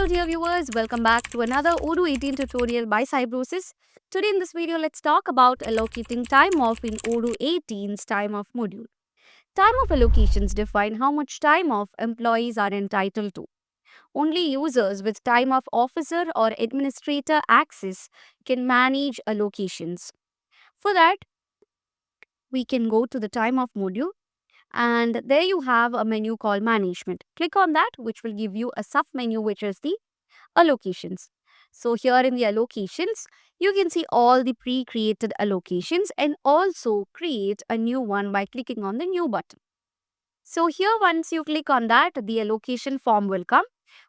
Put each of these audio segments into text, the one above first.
dear viewers, welcome back to another Odoo 18 tutorial by Cybrosis. Today in this video, let's talk about allocating time off in Odoo 18's time off module. Time off allocations define how much time off employees are entitled to. Only users with time off officer or administrator access can manage allocations. For that, we can go to the time off module and there you have a menu called management. Click on that, which will give you a sub menu, which is the allocations. So here in the allocations, you can see all the pre-created allocations and also create a new one by clicking on the new button. So here once you click on that, the allocation form will come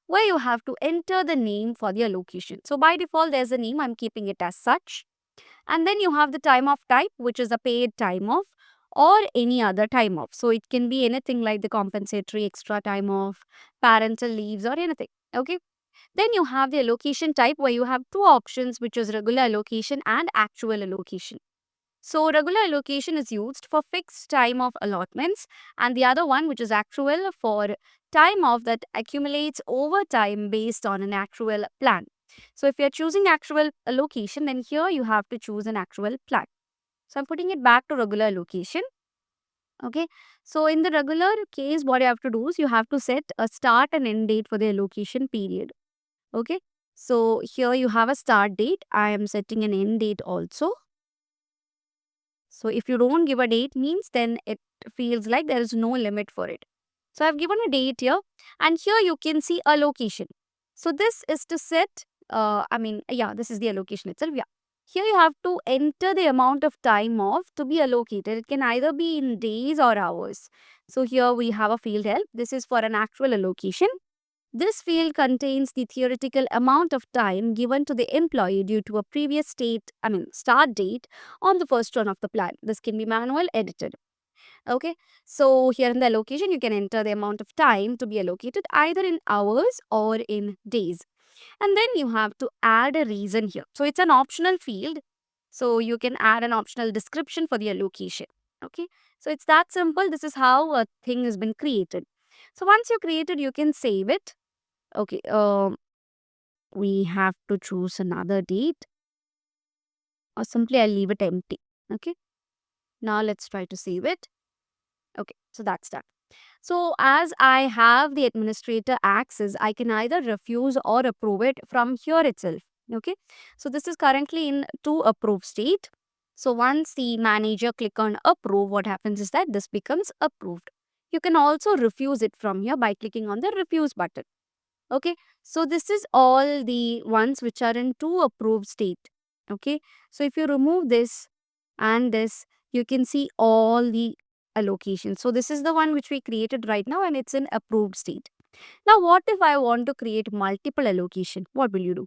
where you have to enter the name for the allocation. So by default, there's a name. I'm keeping it as such. And then you have the time off type, which is a paid time off or any other time off. So it can be anything like the compensatory extra time off, parental leaves or anything. Okay. Then you have the allocation type where you have two options, which is regular allocation and actual allocation. So regular allocation is used for fixed time of allotments and the other one, which is actual, for time off that accumulates over time based on an actual plan. So if you're choosing actual allocation, then here you have to choose an actual plan. So I'm putting it back to regular allocation. Okay. So in the regular case, what you have to do is you have to set a start and end date for the allocation period. Okay. So here you have a start date. I am setting an end date also. So if you don't give a date means then it feels like there is no limit for it. So I've given a date here and here you can see allocation. So this is to set, this is the allocation itself. Yeah. Here you have to enter the amount of time off to be allocated. It can either be in days or hours. So here we have a field help. This is for an actual allocation. This field contains the theoretical amount of time given to the employee due to a previous start date on the first run of the plan. This can be manual edited. Okay, so here in the allocation, you can enter the amount of time to be allocated either in hours or in days. And then you have to add a reason here. So it's an optional field. So you can add an optional description for the allocation. Okay, so it's that simple. This is how a thing has been created. So once you create it, you can save it. Okay, we have to choose another date or simply I'll leave it empty. Okay, now let's try to save it. Okay, so that's done. So as I have the administrator access, I can either refuse or approve it from here itself. Okay, so this is currently in to approve state. So once the manager click on approve, what happens is that this becomes approved. You can also refuse it from here by clicking on the refuse button. Okay, so this is all the ones which are in to approved state. Okay, so if you remove this and this, you can see all the allocations. So this is the one which we created right now and it's in approved state. Now what if I want to create multiple allocation? What will you do?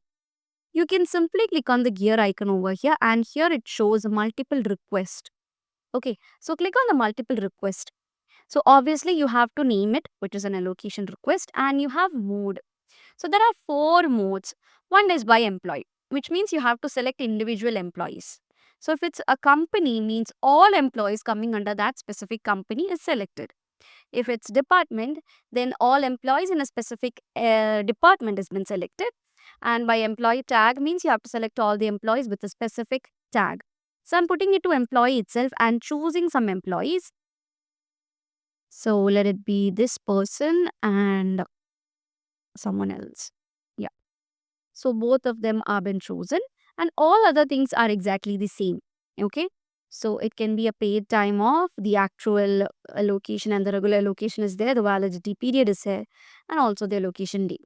You can simply click on the gear icon over here and here it shows multiple request. Okay, so click on the multiple request. So obviously you have to name it, which is an allocation request, and you have mode. So there are 4 modes. One is by employee, which means you have to select individual employees. So if it's a company, means all employees coming under that specific company is selected. If it's department, then all employees in a specific department has been selected. And by employee tag means you have to select all the employees with a specific tag. So I'm putting it to employee itself and choosing some employees. So let it be this person and someone else. Yeah. So both of them are been chosen and all other things are exactly the same. Okay. So it can be a paid time off, the actual allocation and the regular allocation is there, the validity period is there, and also the allocation date.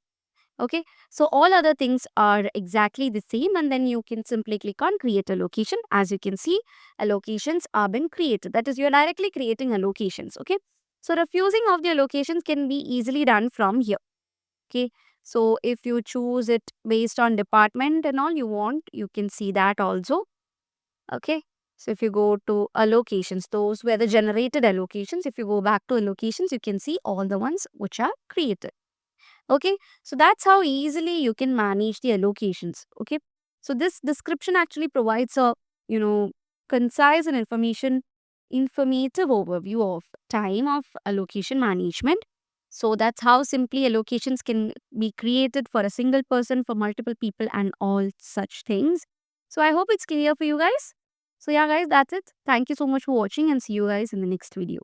Okay. So all other things are exactly the same and then you can simply click on create allocation. As you can see, allocations are been created. That is, you are directly creating allocations. Okay. So refusing of the allocations can be easily done from here. Okay, so if you choose it based on department and all you want, you can see that also. Okay, so if you go to allocations, those were the generated allocations. If you go back to allocations, you can see all the ones which are created. Okay, so that's how easily you can manage the allocations. Okay, so this description actually provides a concise and informative overview of time of allocation management. So that's how simply allocations can be created for a single person, for multiple people, and all such things. So I hope it's clear for you guys. So yeah, guys, that's it. Thank you so much for watching and see you guys in the next video.